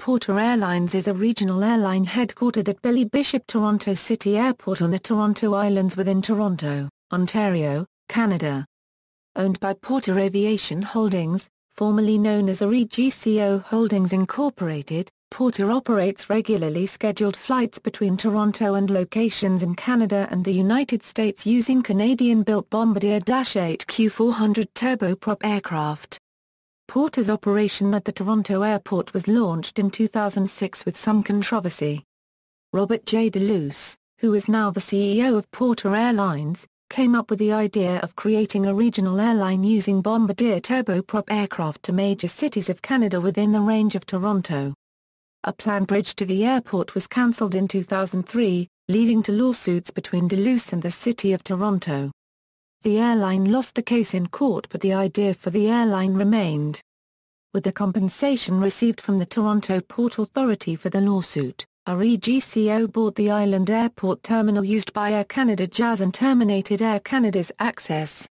Porter Airlines is a regional airline headquartered at Billy Bishop Toronto City Airport on the Toronto Islands within Toronto, Ontario, Canada. Owned by Porter Aviation Holdings, formerly known as REGCO Holdings Inc., Porter operates regularly scheduled flights between Toronto and locations in Canada and the United States using Canadian-built Bombardier Dash-8 Q 400 turboprop aircraft. Porter's operation at the Toronto airport was launched in 2006 with some controversy. Robert J. Deluce, who is now the CEO of Porter Airlines, came up with the idea of creating a regional airline using Bombardier turboprop aircraft to major cities of Canada within the range of Toronto. A planned bridge to the airport was cancelled in 2003, leading to lawsuits between Deluce and the City of Toronto. The airline lost the case in court, but the idea for the airline remained. With the compensation received from the Toronto Port Authority for the lawsuit, REGCO bought the island airport terminal used by Air Canada Jazz and terminated Air Canada's access.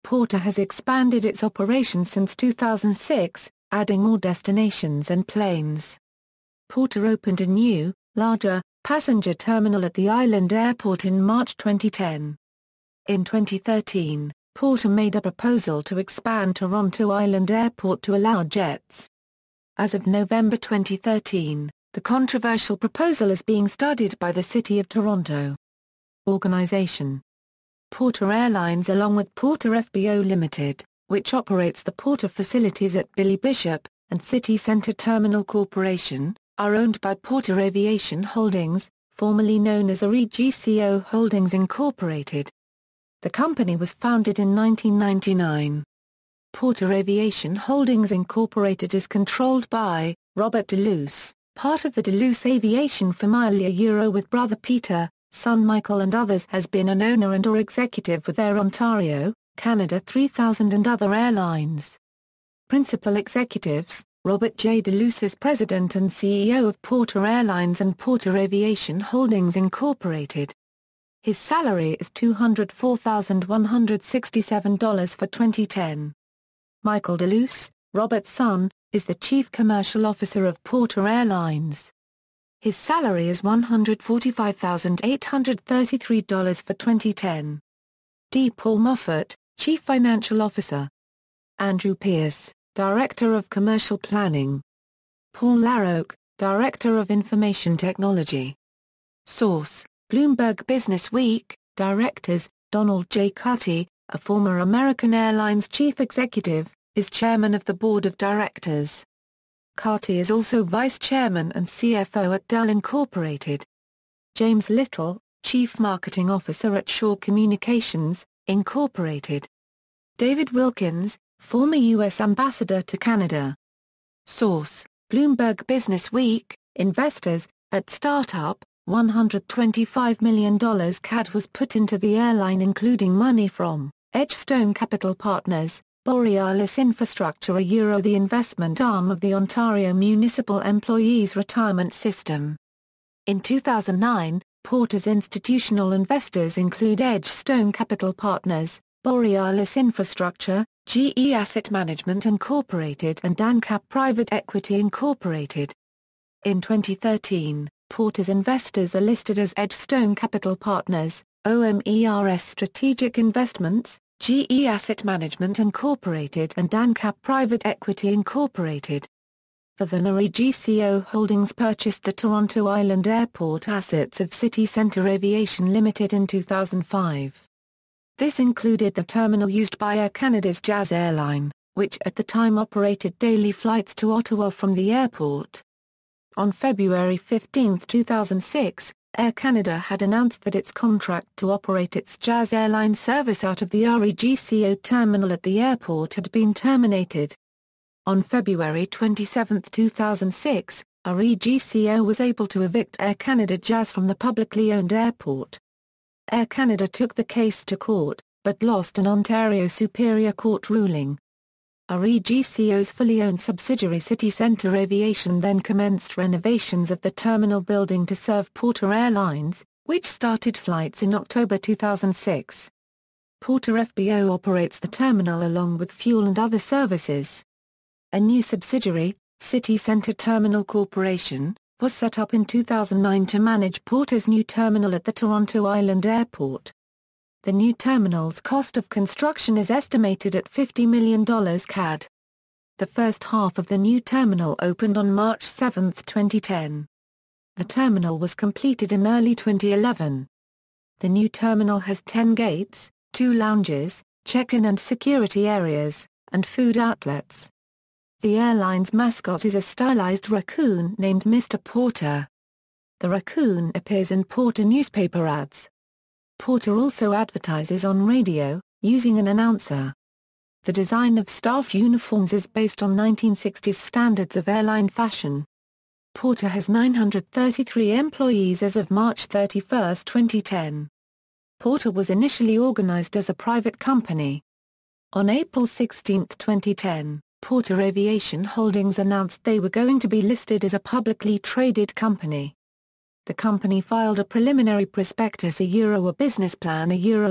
Porter has expanded its operations since 2006, adding more destinations and planes. Porter opened a new, larger, passenger terminal at the island airport in March 2010. In 2013, Porter made a proposal to expand Toronto Island Airport to allow jets. As of November 2013, the controversial proposal is being studied by the City of Toronto. Organization: Porter Airlines along with Porter FBO Limited, which operates the Porter facilities at Billy Bishop, and City Centre Terminal Corporation, are owned by Porter Aviation Holdings, formerly known as REGCO Holdings Inc. The company was founded in 1999. Porter Aviation Holdings Inc. is controlled by Robert Deluce, part of the Deluce aviation family with brother Peter, son Michael and others, has been an owner and/or executive with Air Ontario, Canada 3000 and other airlines. Principal executives: Robert J. Deluce is President and CEO of Porter Airlines and Porter Aviation Holdings Inc. His salary is $204,167 for 2010. Michael Deluce, Robert's son, is the Chief Commercial Officer of Porter Airlines. His salary is $145,833 for 2010. D. Paul Moffat, Chief Financial Officer. Andrew Pierce, Director of Commercial Planning. Paul Larocque, Director of Information Technology. Source: Bloomberg Businessweek. Directors: Donald J. Cutty, a former American Airlines chief executive, is chairman of the board of directors. Cutty is also vice chairman and CFO at Dell Incorporated. James Little, chief marketing officer at Shaw Communications, Incorporated. David Wilkins, former U.S. ambassador to Canada. Source: Bloomberg Businessweek. Investors: at startup, $125 million CAD was put into the airline, including money from Edgestone Capital Partners, Borealis Infrastructure the investment arm of the Ontario Municipal Employees Retirement System. In 2009, Porter's institutional investors include Edgestone Capital Partners, Borealis Infrastructure, GE Asset Management Incorporated and Dancap Private Equity Incorporated. In 2013, Porter's investors are listed as Edgestone Capital Partners, OMERS Strategic Investments, GE Asset Management Incorporated and Dancap Private Equity Incorporated. The REGCO Holdings purchased the Toronto Island Airport assets of City Centre Aviation Limited in 2005. This included the terminal used by Air Canada's Jazz airline, which at the time operated daily flights to Ottawa from the airport. On February 15, 2006, Air Canada had announced that its contract to operate its Jazz airline service out of the REGCO terminal at the airport had been terminated. On February 27, 2006, REGCO was able to evict Air Canada Jazz from the publicly owned airport. Air Canada took the case to court, but lost an Ontario Superior Court ruling. REGCO's fully owned subsidiary City Centre Aviation then commenced renovations of the terminal building to serve Porter Airlines, which started flights in October 2006. Porter FBO operates the terminal along with fuel and other services. A new subsidiary, City Center Terminal Corporation, was set up in 2009 to manage Porter's new terminal at the Toronto Island Airport. The new terminal's cost of construction is estimated at $50 million CAD. The first half of the new terminal opened on March 7, 2010. The terminal was completed in early 2011. The new terminal has 10 gates, 2 lounges, check-in and security areas, and food outlets. The airline's mascot is a stylized raccoon named Mr. Porter. The raccoon appears in Porter newspaper ads. Porter also advertises on radio, using an announcer. The design of staff uniforms is based on 1960s standards of airline fashion. Porter has 933 employees as of March 31, 2010. Porter was initially organized as a private company. On April 16, 2010, Porter Aviation Holdings announced they were going to be listed as a publicly traded company. The company filed a preliminary prospectus a business plan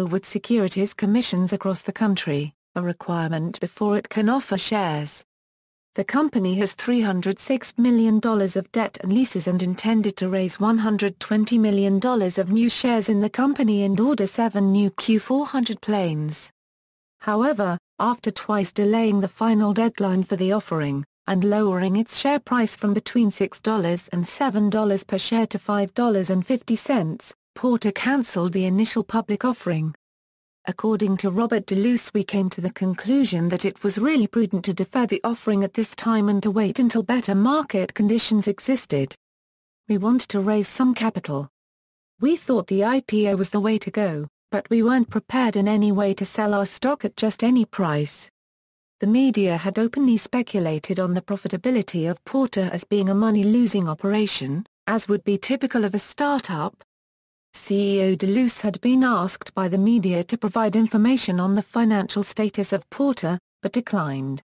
with securities commissions across the country, a requirement before it can offer shares. The company has $306 million of debt and leases and intended to raise $120 million of new shares in the company and order 7 new Q400 planes. However, after twice delaying the final deadline for the offering, and lowering its share price from between $6 and $7 per share to $5.50, Porter cancelled the initial public offering. According to Robert Deluce, we came to the conclusion that it was really prudent to defer the offering at this time and to wait until better market conditions existed. We wanted to raise some capital. We thought the IPO was the way to go, but we weren't prepared in any way to sell our stock at just any price. The media had openly speculated on the profitability of Porter as being a money-losing operation, as would be typical of a startup. CEO Deluce had been asked by the media to provide information on the financial status of Porter, but declined.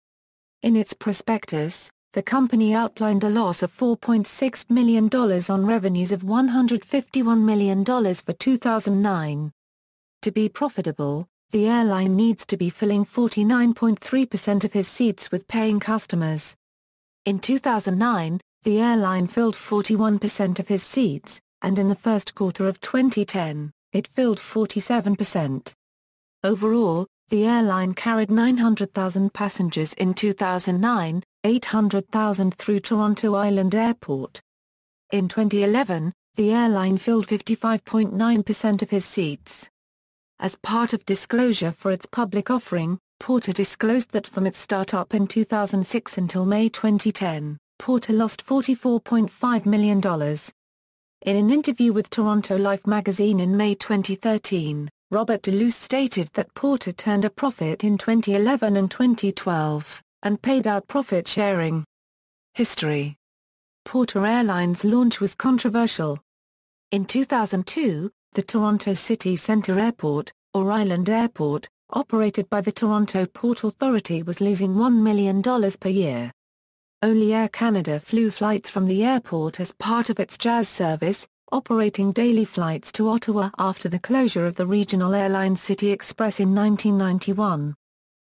In its prospectus, the company outlined a loss of $4.6 million on revenues of $151 million for 2009. To be profitable, the airline needs to be filling 49.3% of his seats with paying customers. In 2009, the airline filled 41% of his seats, and in the first quarter of 2010, it filled 47%. Overall, the airline carried 900,000 passengers in 2009, 800,000 through Toronto Island Airport. In 2011, the airline filled 55.9% of his seats. As part of disclosure for its public offering, Porter disclosed that from its startup in 2006 until May 2010, Porter lost $44.5 million. In an interview with Toronto Life magazine in May 2013, Robert Deluce stated that Porter turned a profit in 2011 and 2012, and paid out profit sharing. History. Porter Airlines' launch was controversial. In 2002, the Toronto City Centre Airport, or Island Airport, operated by the Toronto Port Authority, was losing $1 million per year. Only Air Canada flew flights from the airport as part of its Jazz service, operating daily flights to Ottawa after the closure of the regional airline City Express in 1991.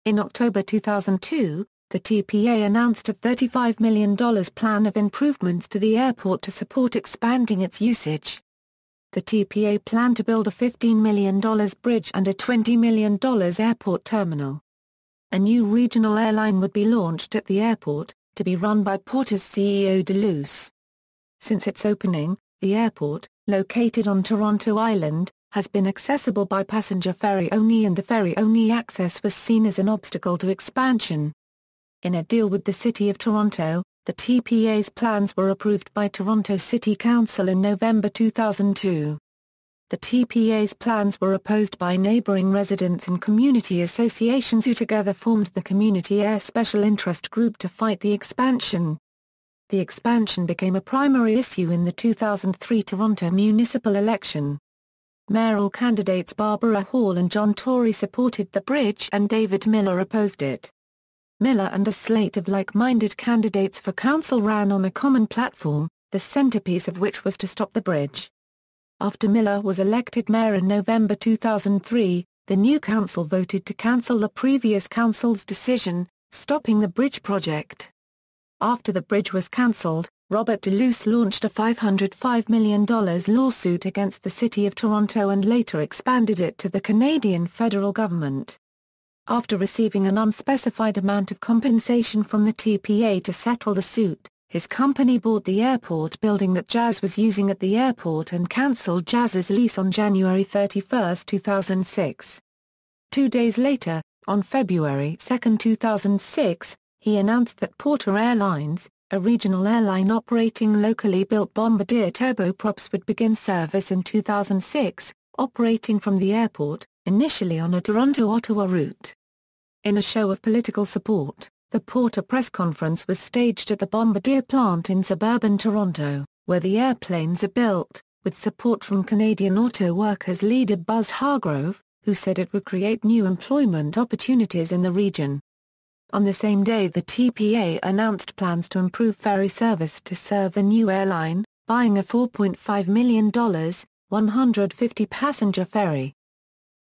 In October 2002, the TPA announced a $35 million plan of improvements to the airport to support expanding its usage. The TPA planned to build a $15 million bridge and a $20 million airport terminal. A new regional airline would be launched at the airport, to be run by Porter's CEO Deluce. Since its opening, the airport, located on Toronto Island, has been accessible by passenger ferry only, and the ferry-only access was seen as an obstacle to expansion. In a deal with the City of Toronto, the TPA's plans were approved by Toronto City Council in November 2002. The TPA's plans were opposed by neighbouring residents and community associations who together formed the Community Air Special Interest Group to fight the expansion. The expansion became a primary issue in the 2003 Toronto municipal election. Mayoral candidates Barbara Hall and John Tory supported the bridge and David Miller opposed it. Miller and a slate of like-minded candidates for council ran on a common platform, the centerpiece of which was to stop the bridge. After Miller was elected mayor in November 2003, the new council voted to cancel the previous council's decision, stopping the bridge project. After the bridge was cancelled, Robert Deluce launched a $505 million lawsuit against the City of Toronto and later expanded it to the Canadian federal government. After receiving an unspecified amount of compensation from the TPA to settle the suit, his company bought the airport building that Jazz was using at the airport and cancelled Jazz's lease on January 31, 2006. 2 days later, on February 2, 2006, he announced that Porter Airlines, a regional airline operating locally built Bombardier turboprops, would begin service in 2006, operating from the airport, initially on a Toronto-Ottawa route. In a show of political support, the Porter press conference was staged at the Bombardier plant in suburban Toronto, where the airplanes are built, with support from Canadian auto workers leader Buzz Hargrove, who said it would create new employment opportunities in the region. On the same day, the TPA announced plans to improve ferry service to serve the new airline, buying a $4.5 million, 150-passenger ferry.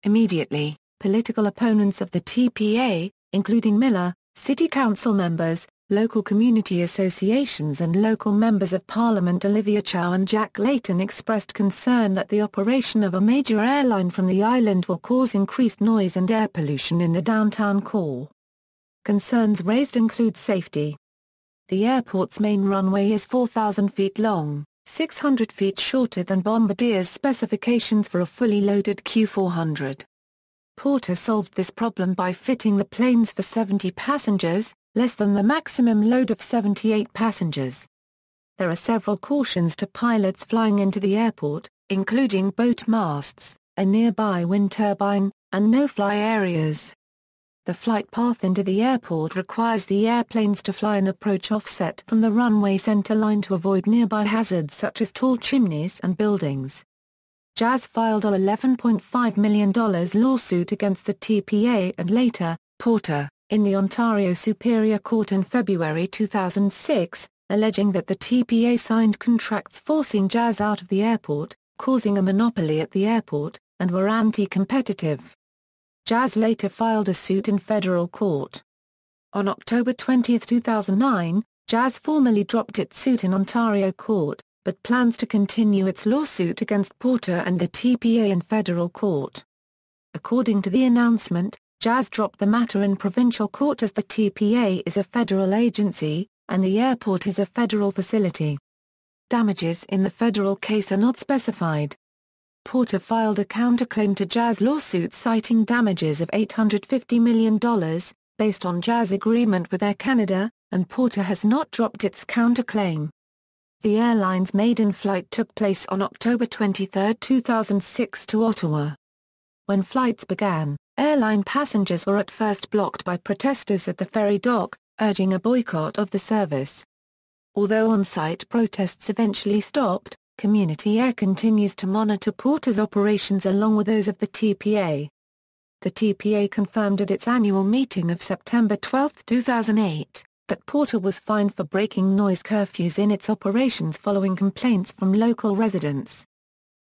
Immediately, political opponents of the TPA, including Miller, city council members, local community associations and local members of Parliament Olivia Chow and Jack Layton, expressed concern that the operation of a major airline from the island will cause increased noise and air pollution in the downtown core. Concerns raised include safety. The airport's main runway is 4,000 feet long, 600 feet shorter than Bombardier's specifications for a fully loaded Q400. Porter solved this problem by fitting the planes for 70 passengers, less than the maximum load of 78 passengers. There are several cautions to pilots flying into the airport, including boat masts, a nearby wind turbine, and no-fly areas. The flight path into the airport requires the airplanes to fly an approach offset from the runway center line to avoid nearby hazards such as tall chimneys and buildings. Jazz filed a $11.5 million lawsuit against the TPA and later, Porter, in the Ontario Superior Court in February 2006, alleging that the TPA signed contracts forcing Jazz out of the airport, causing a monopoly at the airport, and were anti-competitive. Jazz later filed a suit in federal court. On October 20, 2009, Jazz formally dropped its suit in Ontario court, but plans to continue its lawsuit against Porter and the TPA in federal court. According to the announcement, Jazz dropped the matter in provincial court as the TPA is a federal agency, and the airport is a federal facility. Damages in the federal case are not specified. Porter filed a counterclaim to Jazz lawsuit citing damages of $850 million, based on Jazz agreement with Air Canada, and Porter has not dropped its counterclaim. The airline's maiden flight took place on October 23, 2006 to Ottawa. When flights began, airline passengers were at first blocked by protesters at the ferry dock, urging a boycott of the service. Although on-site protests eventually stopped, Community Air continues to monitor Porter's operations along with those of the TPA. The TPA confirmed at its annual meeting of September 12, 2008, that Porter was fined for breaking noise curfews in its operations following complaints from local residents.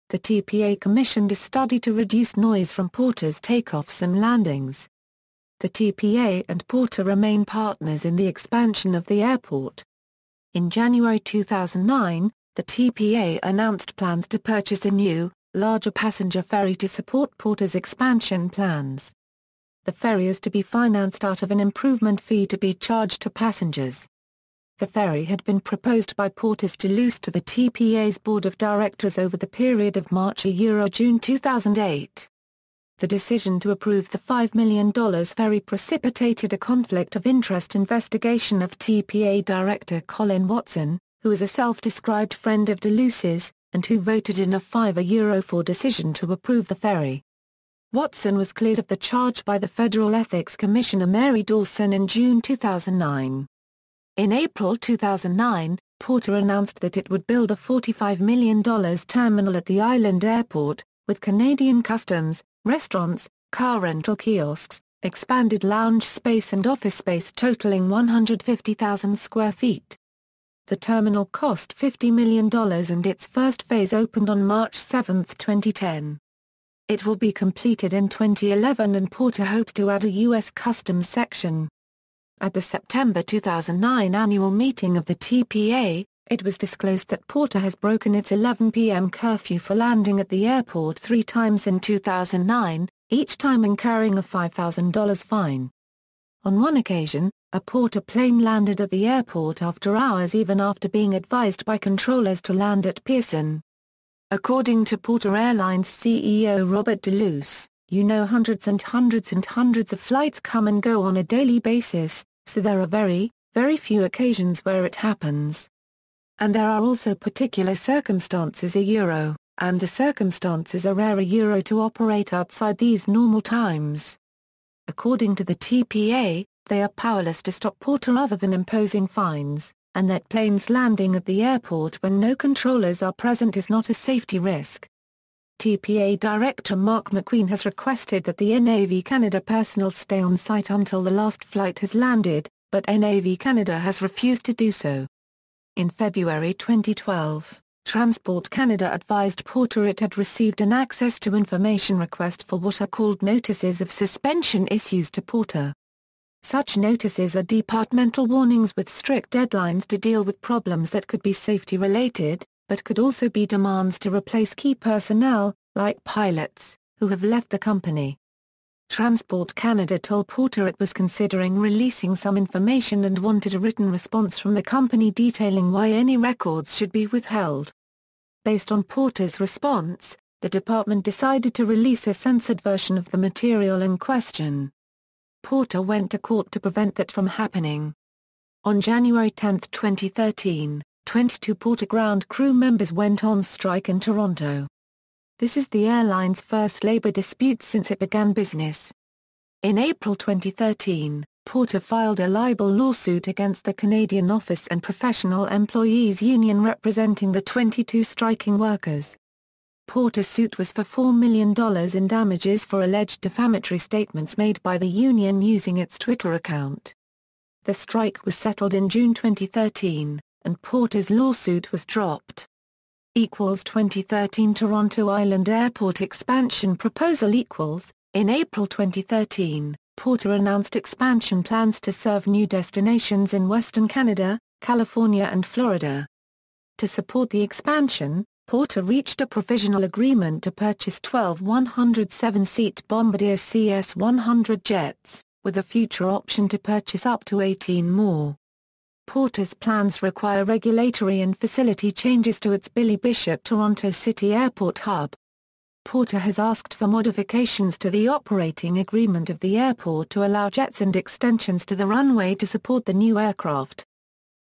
The TPA commissioned a study to reduce noise from Porter's takeoffs and landings. The TPA and Porter remain partners in the expansion of the airport. In January 2009, the TPA announced plans to purchase a new, larger passenger ferry to support Porter's expansion plans. The ferry is to be financed out of an improvement fee to be charged to passengers. The ferry had been proposed by Porter's Deluce to the TPA's board of directors over the period of March–June 2008. The decision to approve the $5 million ferry precipitated a conflict of interest investigation of TPA director Colin Watson, who is a self-described friend of Deluce's, and who voted in a 5-4 decision to approve the ferry. Watson was cleared of the charge by the Federal Ethics Commissioner Mary Dawson in June 2009. In April 2009, Porter announced that it would build a $45 million terminal at the island airport, with Canadian customs, restaurants, car rental kiosks, expanded lounge space and office space totaling 150,000 square feet. The terminal cost $50 million and its first phase opened on March 7, 2010. It will be completed in 2011 and Porter hopes to add a U.S. customs section. At the September 2009 annual meeting of the TPA, it was disclosed that Porter has broken its 11 p.m. curfew for landing at the airport 3 times in 2009, each time incurring a $5,000 fine. On one occasion, a Porter plane landed at the airport after hours even after being advised by controllers to land at Pearson. According to Porter Airlines CEO Robert Deluce, hundreds and hundreds and hundreds of flights come and go on a daily basis, so there are very, very few occasions where it happens. And there are also particular circumstances and the circumstances are rare to operate outside these normal times. According to the TPA, they are powerless to stop Porter other than imposing fines, and that planes landing at the airport when no controllers are present is not a safety risk. TPA Director Mark McQueen has requested that the NAV Canada personnel stay on site until the last flight has landed, but NAV Canada has refused to do so. In February 2012, Transport Canada advised Porter it had received an access to information request for what are called notices of suspension issues to Porter. Such notices are departmental warnings with strict deadlines to deal with problems that could be safety-related, but could also be demands to replace key personnel, like pilots, who have left the company. Transport Canada told Porter it was considering releasing some information and wanted a written response from the company detailing why any records should be withheld. Based on Porter's response, the department decided to release a censored version of the material in question. Porter went to court to prevent that from happening. On January 10, 2013, 22 Porter ground crew members went on strike in Toronto. This is the airline's first labor dispute since it began business. In April 2013, Porter filed a libel lawsuit against the Canadian Office and Professional Employees Union representing the 22 striking workers. Porter's suit was for $4 million in damages for alleged defamatory statements made by the union using its Twitter account. The strike was settled in June 2013, and Porter's lawsuit was dropped. 2013 Toronto Island Airport expansion proposal In April 2013, Porter announced expansion plans to serve new destinations in Western Canada, California and Florida. To support the expansion, Porter reached a provisional agreement to purchase 12 107-seat Bombardier CS-100 jets, with a future option to purchase up to 18 more. Porter's plans require regulatory and facility changes to its Billy Bishop Toronto City Airport hub. Porter has asked for modifications to the operating agreement of the airport to allow jets and extensions to the runway to support the new aircraft.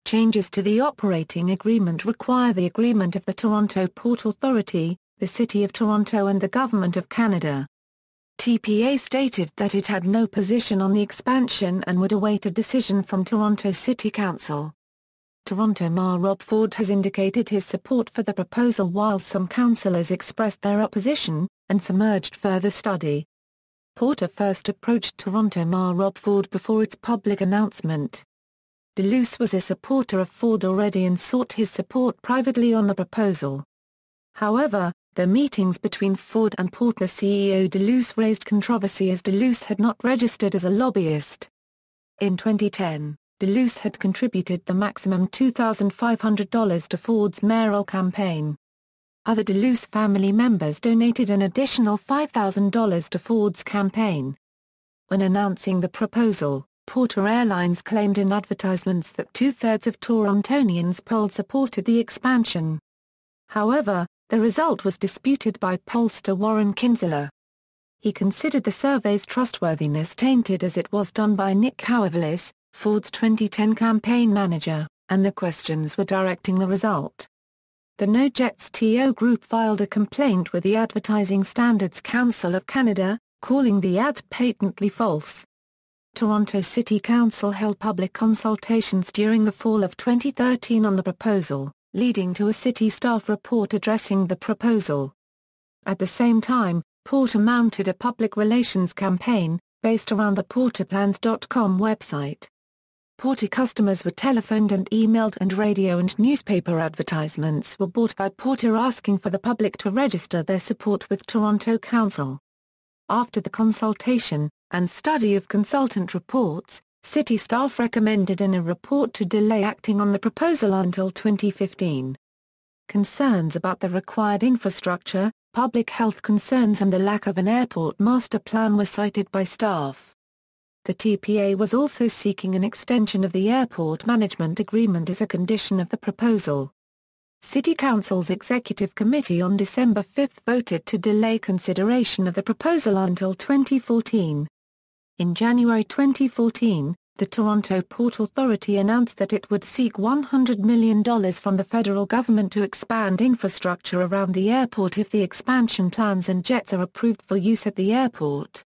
Changes to the operating agreement require the agreement of the Toronto Port Authority, the City of Toronto and the Government of Canada. TPA stated that it had no position on the expansion and would await a decision from Toronto City Council. Toronto Mayor Rob Ford has indicated his support for the proposal while some councillors expressed their opposition, and some urged further study. Porter first approached Toronto Mayor Rob Ford before its public announcement. Deluce was a supporter of Ford already and sought his support privately on the proposal. However, the meetings between Ford and Porter CEO Deluce raised controversy as Deluce had not registered as a lobbyist. In 2010, Deluce had contributed the maximum $2,500 to Ford's mayoral campaign. Other Deluce family members donated an additional $5,000 to Ford's campaign. When announcing the proposal, Porter Airlines claimed in advertisements that 2/3 of Torontonians polled supported the expansion. However, the result was disputed by pollster Warren Kinsella. He considered the survey's trustworthiness tainted as it was done by Nick Cowavlis, Ford's 2010 campaign manager, and the questions were directing the result. The No Jets TO group filed a complaint with the Advertising Standards Council of Canada, calling the ads patently false. Toronto City Council held public consultations during the fall of 2013 on the proposal, leading to a city staff report addressing the proposal. At the same time, Porter mounted a public relations campaign, based around the porterplans.com website. Porter customers were telephoned and emailed and radio and newspaper advertisements were bought by Porter asking for the public to register their support with Toronto Council. After the consultation, and study of consultant reports, City staff recommended in a report to delay acting on the proposal until 2015. Concerns about the required infrastructure, public health concerns and the lack of an airport master plan were cited by staff. The TPA was also seeking an extension of the airport management agreement as a condition of the proposal. City Council's Executive Committee on December 5 voted to delay consideration of the proposal until 2014. In January 2014, the Toronto Port Authority announced that it would seek $100 million from the federal government to expand infrastructure around the airport if the expansion plans and jets are approved for use at the airport.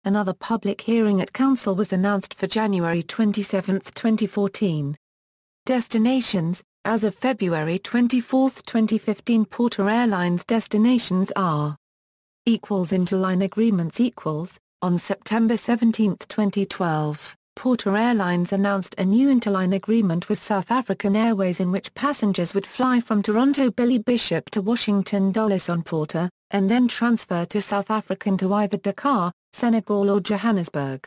Another public hearing at Council was announced for January 27, 2014. Destinations. As of February 24, 2015, Porter Airlines destinations are interline agreements on September 17, 2012, Porter Airlines announced a new interline agreement with South African Airways in which passengers would fly from Toronto Billy Bishop to Washington Dulles on Porter, and then transfer to South African to either Dakar, Senegal or Johannesburg.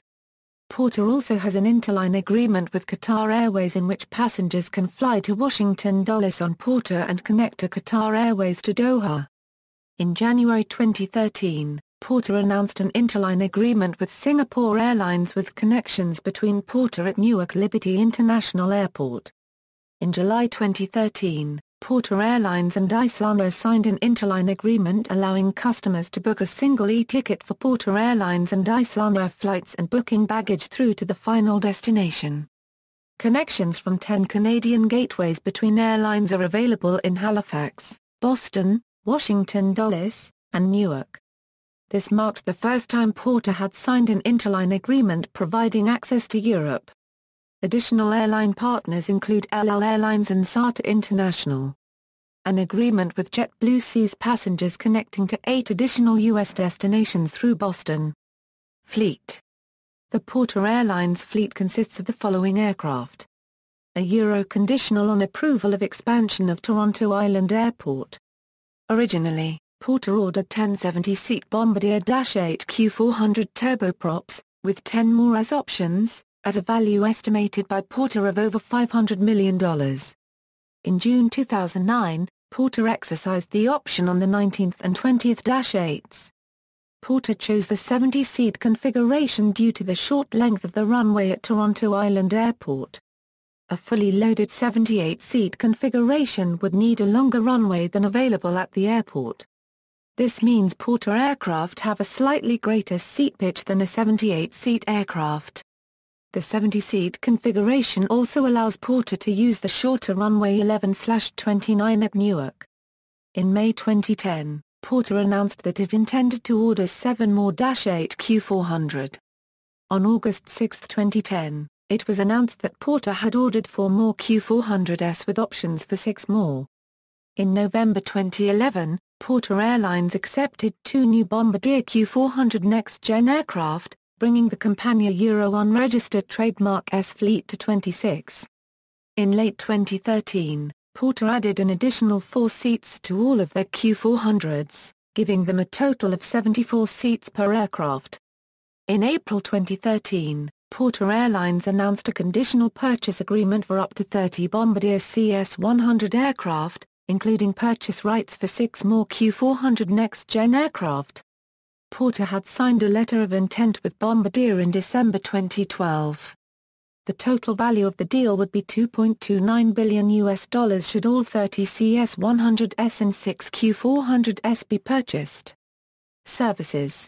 Porter also has an interline agreement with Qatar Airways in which passengers can fly to Washington Dulles on Porter and connect to Qatar Airways to Doha. In January 2013, Porter announced an interline agreement with Singapore Airlines with connections between Porter at Newark Liberty International Airport. In July 2013, Porter Airlines and Icelandair signed an interline agreement allowing customers to book a single e-ticket for Porter Airlines and Icelandair flights and booking baggage through to the final destination. Connections from 10 Canadian gateways between airlines are available in Halifax, Boston, Washington Dulles, and Newark. This marked the first time Porter had signed an interline agreement providing access to Europe. Additional airline partners include LL Airlines and SATA International. An agreement with JetBlue sees passengers connecting to 8 additional U.S. destinations through Boston. Fleet. The Porter Airlines fleet consists of the following aircraft. A Euro conditional on approval of expansion of Toronto Island Airport. Originally, Porter ordered 10 70-seat Bombardier Dash-8 Q 400 turboprops, with 10 more as options, at a value estimated by Porter of over $500 million. In June 2009, Porter exercised the option on the 19th and 20th Dash-8s. Porter chose the 70-seat configuration due to the short length of the runway at Toronto Island Airport. A fully loaded 78-seat configuration would need a longer runway than available at the airport. This means Porter aircraft have a slightly greater seat pitch than a 78-seat aircraft. The 70-seat configuration also allows Porter to use the shorter runway 11/29 at Newark. In May 2010, Porter announced that it intended to order 7 more Dash-8 Q 400. On August 6, 2010, it was announced that Porter had ordered 4 more Q 400s with options for 6 more. In November 2011, Porter Airlines accepted 2 new Bombardier Q 400 next-gen aircraft, bringing the Compania Euro unregistered trademark S fleet to 26. In late 2013, Porter added an additional 4 seats to all of their Q 400s, giving them a total of 74 seats per aircraft. In April 2013, Porter Airlines announced a conditional purchase agreement for up to 30 Bombardier CS-100 aircraft, including purchase rights for 6 more Q 400 next-gen aircraft. Porter had signed a letter of intent with Bombardier in December 2012. The total value of the deal would be $2.29 billion should all 30 CS-100s and 6 Q400s be purchased. Services.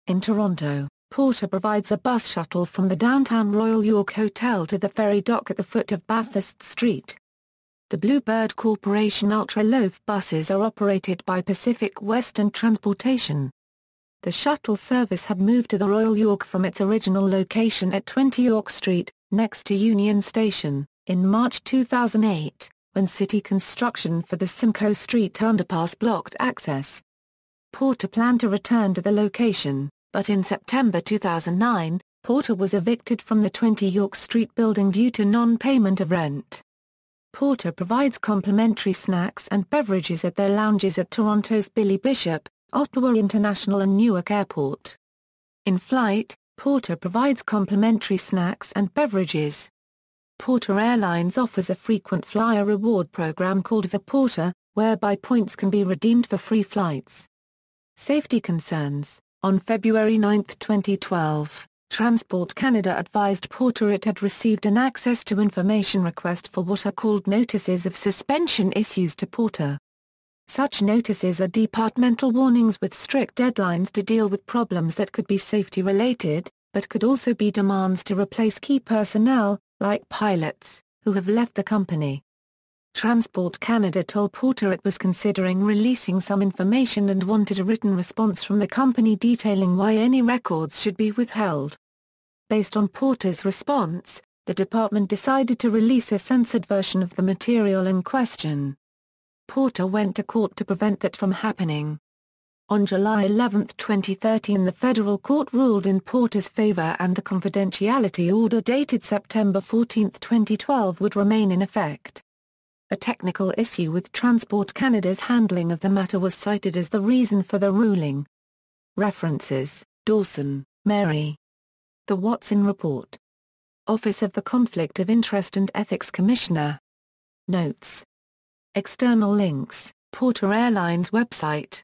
In Toronto, Porter provides a bus shuttle from the downtown Royal York Hotel to the ferry dock at the foot of Bathurst Street. The Bluebird Corporation ultra-low buses are operated by Pacific Western Transportation. The shuttle service had moved to the Royal York from its original location at 20 York Street, next to Union Station, in March 2008, when city construction for the Simcoe Street underpass blocked access. Porter planned to return to the location, but in September 2009, Porter was evicted from the 20 York Street building due to non-payment of rent. Porter provides complimentary snacks and beverages at their lounges at Toronto's Billy Bishop, Ottawa International and Newark Airport. In flight, Porter provides complimentary snacks and beverages. Porter Airlines offers a frequent flyer reward program called For Porter, whereby points can be redeemed for free flights. Safety concerns. On February 9, 2012, Transport Canada advised Porter it had received an access to information request for what are called notices of suspension issues to Porter. Such notices are departmental warnings with strict deadlines to deal with problems that could be safety-related, but could also be demands to replace key personnel, like pilots, who have left the company. Transport Canada told Porter it was considering releasing some information and wanted a written response from the company detailing why any records should be withheld. Based on Porter's response, the department decided to release a censored version of the material in question. Porter went to court to prevent that from happening. On July 11, 2013, the federal court ruled in Porter's favor and the confidentiality order dated September 14, 2012 would remain in effect. A technical issue with Transport Canada's handling of the matter was cited as the reason for the ruling. References: Dawson, Mary. The Watson Report. Office of the Conflict of Interest and Ethics Commissioner. Notes. External links: Porter Airlines website.